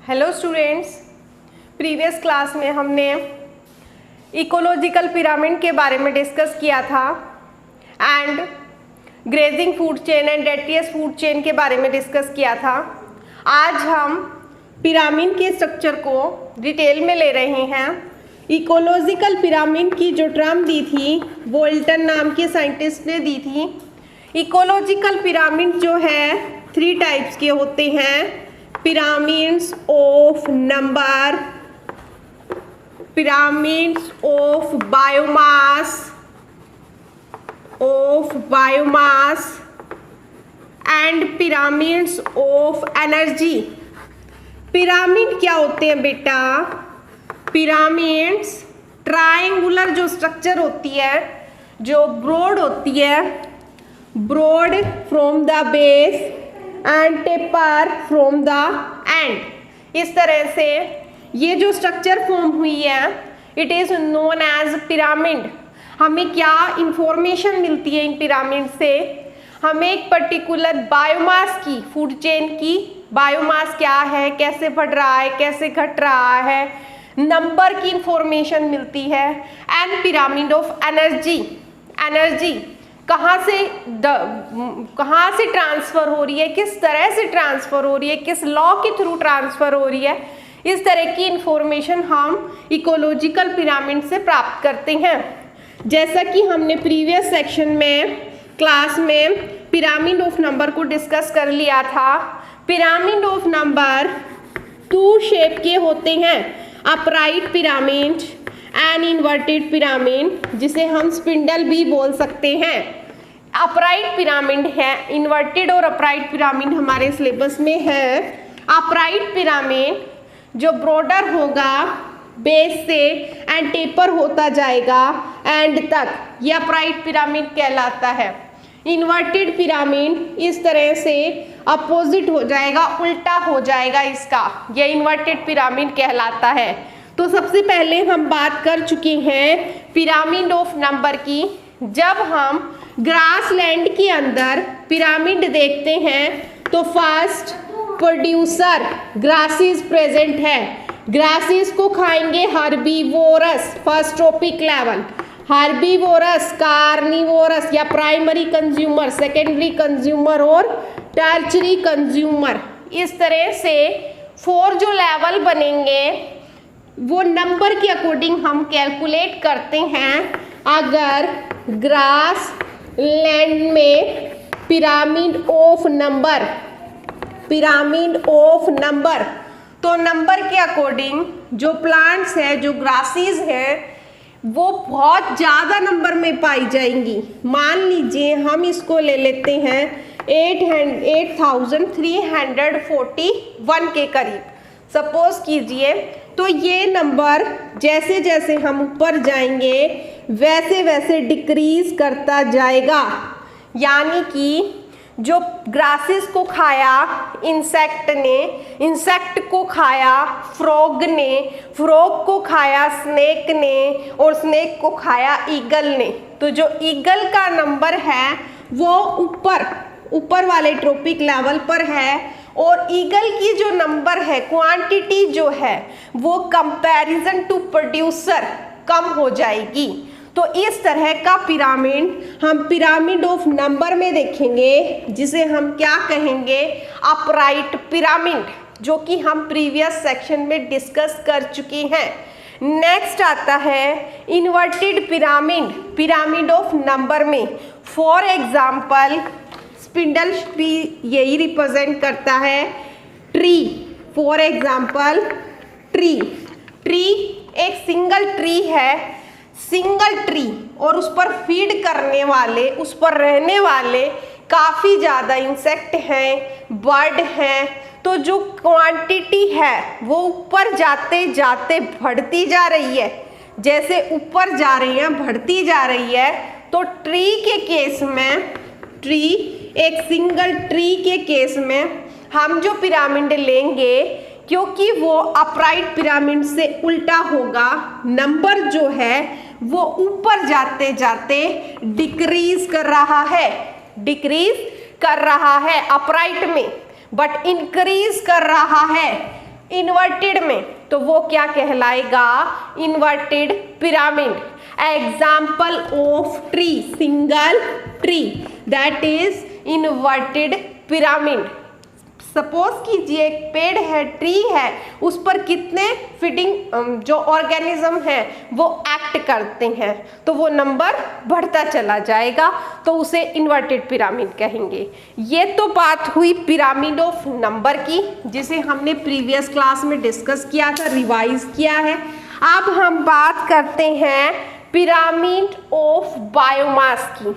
Hello students, previous class में हमने ecological pyramid के बारे में डिस्कस किया था and grazing food chain and detritus food chain के बारे में डिस्कस किया था। आज हम पिरामिड के स्ट्रक्चर को डिटेल में ले रहे हैं। इकोलॉजिकल पिरामिड की जो टर्म दी थी वोल्टन नाम के साइंटिस्ट ने दी थी। इकोलॉजिकल पिरामिड जो है 3 टाइप्स के होते हैं: pyramids of number, pyramids of biomass and pyramids of energy। Pyramid क्या होते हैं बेटा? पिरामिड्स ट्रायंगुलर जो स्ट्रक्चर होती है, जो ब्रॉड होती है, broad from the base and taper from the end. इस तरह से ये जो स्ट्रक्चर फॉर्म हुई है it is known age pyramid. हमें क्या इंफॉर्मेशन मिलती है इन पिरामिड से? हमें एक पर्टिकुलर बायोमास की, फूड चेन की बायोमास क्या है, कैसे बढ़ रहा है, कैसे घट रहा है, नंबर की इंफॉर्मेशन मिलती है। And pyramid of energy, energy कहाँ से ट्रांसफ़र हो रही है, किस तरह से ट्रांसफ़र हो रही है, किस लॉ के थ्रू ट्रांसफ़र हो रही है, इस तरह की इंफॉर्मेशन हम इकोलॉजिकल पिरामिड से प्राप्त करते हैं। जैसा कि हमने प्रीवियस सेक्शन में क्लास में पिरामिड ऑफ नंबर को डिस्कस कर लिया था। पिरामिड ऑफ नंबर 2 शेप के होते हैं: upright pyramid and inverted pyramid, जिसे हम स्पिंडल भी बोल सकते हैं। अपराइट पिरामिड है, इन्वर्टेड और अपराइट पिरामिड हमारे सिलेबस में है। अपराइट पिरामिड जो ब्रॉडर होगा बेस से एंड टेपर होता जाएगा एंड तक, ये अपराइट पिरामिड कहलाता है। इन्वर्टेड पिरामिड इस तरह से अपोजिट हो जाएगा, उल्टा हो जाएगा इसका, ये इन्वर्टेड पिरामिड कहलाता है। तो सबसे पहले हम बात कर चुके हैं पिरामिड ऑफ नंबर की। जब हम ग्रास लैंड के अंदर पिरामिड देखते हैं तो फर्स्ट प्रोड्यूसर ग्रासेस प्रेजेंट है। ग्रासेस को खाएंगे herbivores, first trophic level, herbivores, carnivores या प्राइमरी कंज्यूमर, सेकेंडरी कंज्यूमर और टर्चरी कंज्यूमर। इस तरह से 4 जो लेवल बनेंगे वो नंबर के अकॉर्डिंग हम कैलकुलेट करते हैं। अगर ग्रास लैंड में pyramid of number, pyramid of number, तो नंबर के अकॉर्डिंग जो प्लांट्स है, जो ग्रासेस हैं, वो बहुत ज़्यादा नंबर में पाई जाएंगी। मान लीजिए हम इसको ले लेते हैं 8341 के करीब सपोज कीजिए। तो ये नंबर जैसे जैसे हम ऊपर जाएंगे वैसे वैसे डिक्रीज करता जाएगा। यानी कि जो ग्रासेस को खाया इंसेक्ट ने, इंसेक्ट को खाया फ्रॉग ने, फ्रॉग को खाया स्नेक ने और स्नेक को खाया ईगल ने। तो जो ईगल का नंबर है वो ऊपर वाले ट्रॉपिक लेवल पर है और ईगल की जो नंबर है, क्वांटिटी जो है वो कंपैरिजन टू प्रोड्यूसर कम हो जाएगी। तो इस तरह का पिरामिड हम पिरामिड ऑफ नंबर में देखेंगे, जिसे हम क्या कहेंगे? अपराइट पिरामिड, जो कि हम प्रीवियस सेक्शन में डिस्कस कर चुके हैं। नेक्स्ट आता है inverted pyramid, pyramid of number में। फॉर एग्जाम्पल स्पिंडल भी यही रिप्रेजेंट करता है। ट्री, फॉर एग्जाम्पल ट्री एक सिंगल ट्री है, सिंगल ट्री, और उस पर फीड करने वाले, उस पर रहने वाले काफ़ी ज़्यादा इंसेक्ट हैं, बर्ड हैं। तो जो क्वांटिटी है वो ऊपर जाते जाते बढ़ती जा रही है। जैसे ऊपर जा रही है बढ़ती जा रही है। तो ट्री के केस में, ट्री एक सिंगल ट्री के केस में हम जो पिरामिड लेंगे, क्योंकि वो अपराइट पिरामिड से उल्टा होगा, नंबर जो है वो ऊपर जाते जाते डिक्रीज कर रहा है, डिक्रीज कर रहा है अपराइट में, बट इंक्रीज कर रहा है इन्वर्टेड में, तो वो क्या कहलाएगा? Inverted pyramid. Example of tree, single tree, that is inverted pyramid. Suppose कीजिए एक पेड़ है, ट्री है, उस पर कितने फीडिंग जो ऑर्गेनिज्म है वो एक्ट करते हैं, तो वो नंबर बढ़ता चला जाएगा, तो उसे इन्वर्टेड पिरामिड कहेंगे। ये तो बात हुई पिरामिड ऑफ नंबर की, जिसे हमने प्रीवियस क्लास में डिस्कस किया था, रिवाइज किया है। अब हम बात करते हैं पिरामिड ऑफ बायोमास की।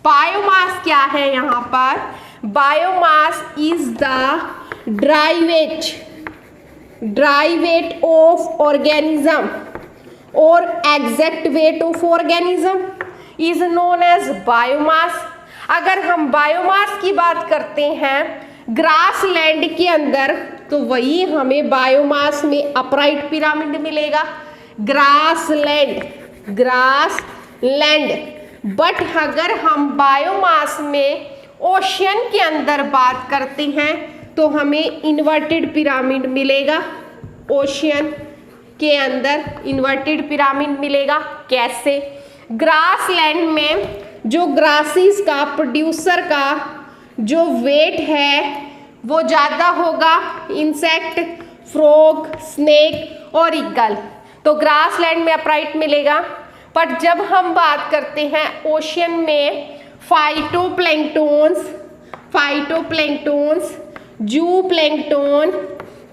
बायोमास क्या है यहाँ पर? Biomass is the dry weight of organism और exact weight of organism is known as biomass. अगर हम बायोमास की बात करते हैं ग्रास लैंड के अंदर, तो वही हमें बायोमास में अपराइट पिरामिड मिलेगा, ग्रास लैंड। बट अगर हम बायोमास में ओशियन के अंदर बात करते हैं तो हमें इन्वर्टेड पिरामिड मिलेगा। ओशियन के अंदर इन्वर्टेड पिरामिड मिलेगा। कैसे? ग्रास लैंड में जो ग्रासीज का, प्रोड्यूसर का जो वेट है वो ज़्यादा होगा, इंसेक्ट, फ्रॉग, स्नेक और ईगल, तो ग्रास लैंड में अपराइट मिलेगा। पर जब हम बात करते हैं ओशियन में फाइटोप्लैंक्टोन्स, जू प्लैंक्टन,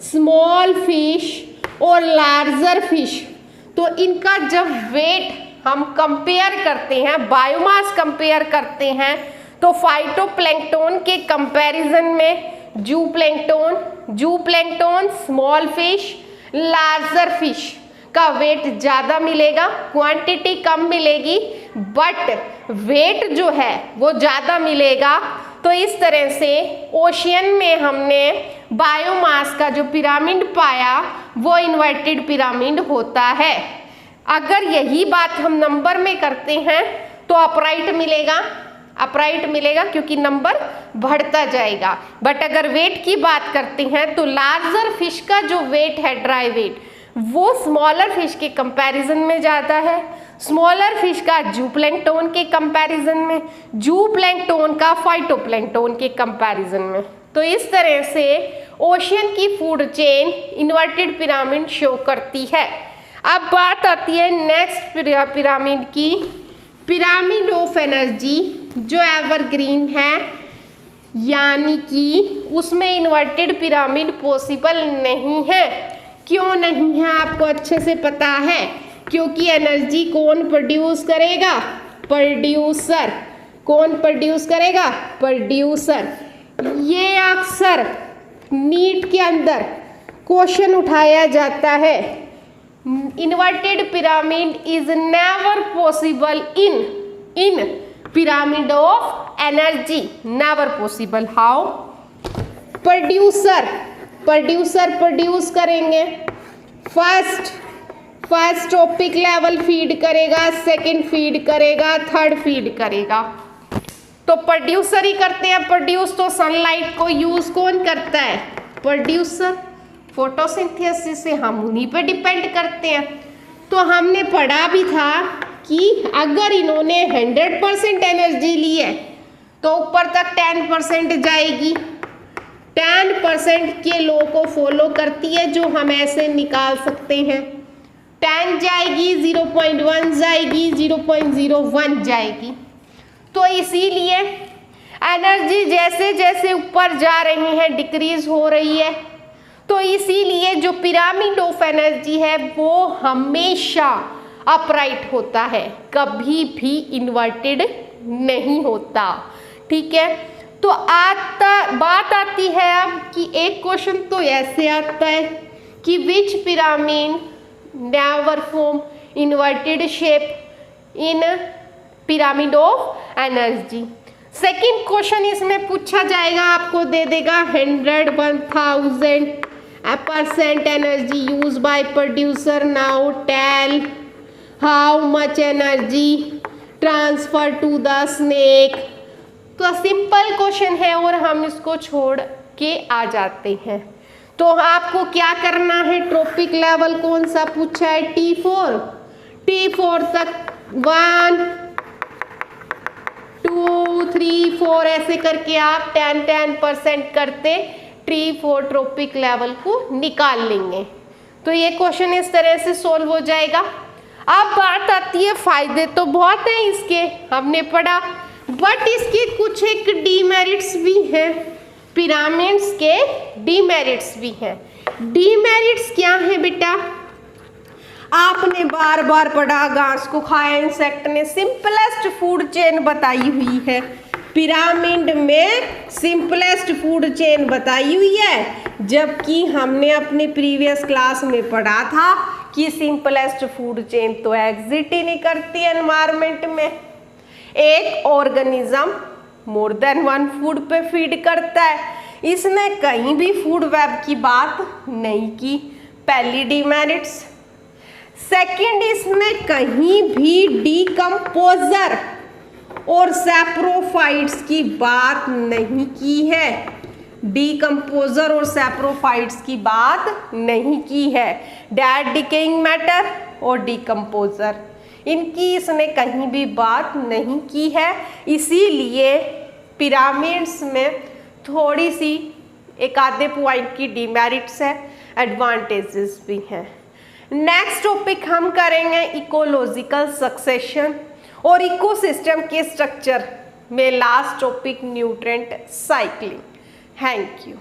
स्मॉल फिश और लार्जर फिश, तो इनका जब वेट हम कंपेयर करते हैं, बायोमास कंपेयर करते हैं, तो फाइटोप्लैंक्टन के कंपैरिजन में जू plankton, small fish, larger fish का वेट ज़्यादा मिलेगा, क्वांटिटी कम मिलेगी बट वेट जो है वो ज़्यादा मिलेगा। तो इस तरह से ओशियन में हमने बायोमास का जो पिरामिड पाया वो इन्वर्टेड पिरामिड होता है। अगर यही बात हम नंबर में करते हैं तो अपराइट मिलेगा क्योंकि नंबर बढ़ता जाएगा। बट अगर वेट की बात करते हैं तो लार्जर फिश का जो वेट है, ड्राई वेट, वो स्मॉलर फिश के कंपैरिजन में ज़्यादा है, स्मॉलर फिश का जू प्लैंक्टन के कंपैरिजन में, जू प्लैंक्टन का फाइटोप्लैंक्टन के कंपैरिजन में। तो इस तरह से ओशियन की food chain inverted pyramid show करती है। अब बात आती है नेक्स्ट पिरामिड की, पिरामिड ऑफ एनर्जी, जो एवरग्रीन है, यानी कि उसमें इन्वर्टेड पिरामिड पॉसिबल नहीं है। क्यों नहीं है आपको अच्छे से पता है, क्योंकि एनर्जी कौन प्रोड्यूस करेगा? प्रोड्यूसर। कौन प्रोड्यूस करेगा? प्रोड्यूसर। ये अक्सर नीट के अंदर क्वेश्चन उठाया जाता है। Inverted pyramid is never possible in pyramid of energy, never possible. How? Producer produce करेंगे, फर्स्ट टॉपिक लेवल फीड करेगा, सेकंड फीड करेगा, थर्ड फीड करेगा, तो प्रोड्यूसर ही करते हैं प्रोड्यूस। तो सनलाइट को यूज कौन करता है? प्रोड्यूसर। फोटोसिंथेसिस से हम उन्हीं पे डिपेंड करते हैं। तो हमने पढ़ा भी था कि अगर इन्होंने 100% एनर्जी ली है तो ऊपर तक 10% जाएगी, 10% के लॉ को फॉलो करती है, जो हम ऐसे निकाल सकते हैं। 10 जाएगी, 0.1 जाएगी, 0.01 जाएगी। तो इसीलिए एनर्जी जैसे जैसे ऊपर जा रही है डिक्रीज हो रही है। तो इसीलिए जो पिरामिड ऑफ एनर्जी है वो हमेशा अपराइट होता है, कभी भी इन्वर्टेड नहीं होता। ठीक है, तो बात आती है अब कि एक क्वेश्चन तो ऐसे आता है कि which pyramid never form inverted shape in pyramid of energy. Second question इसमें पूछा जाएगा, आपको दे देगा 100, 1000% energy use by producer, now tell how much energy transfer to the snake. तो सिंपल क्वेश्चन है और हम इसको छोड़ के आ जाते हैं। तो आपको क्या करना है, ट्रॉपिक लेवल कौन सा पूछा है, T4। T4 तक 1 2 3 4 ऐसे करके आप 10% करते T4 ट्रॉपिक लेवल को निकाल लेंगे। तो ये क्वेश्चन इस तरह से सॉल्व हो जाएगा। अब बात आती है, फायदे तो बहुत हैं इसके, हमने पढ़ा, बट इसके कुछ एक डीमेरिट्स भी हैं, पिरामिड्स के डीमेरिट्स भी हैं। डीमेरिट्स क्या है बेटा, आपने बार बार पढ़ा, घास को खाया इंसेक्ट ने सिंपलेस्ट फूड चेन बताई हुई है, पिरामिड में सिंपलेस्ट फूड चेन बताई हुई है, जबकि हमने अपने प्रीवियस क्लास में पढ़ा था कि सिंपलेस्ट फूड चेन तो एग्जिट ही नहीं करती एनवायरमेंट में। एक organism more than one food पे फीड करता है, इसने कहीं भी फूड वेब की बात नहीं की, पहली डीमेरिट्स। सेकंड, इसने कहीं भी डीकम्पोजर और सैप्रोफाइट्स की बात नहीं की है, डीकम्पोजर और सैप्रोफाइट्स की बात नहीं की है। डेड डिकेइंग मैटर और डीकम्पोजर, इनकी इसने कहीं भी बात नहीं की है, इसीलिए पिरामिड्स में थोड़ी सी एक आधे पॉइंट की डीमेरिट्स है, एडवांटेजेस भी हैं। नेक्स्ट टॉपिक हम करेंगे इकोलॉजिकल सक्सेशन और इकोसिस्टम के स्ट्रक्चर में last topic nutrient cycling. Thank you.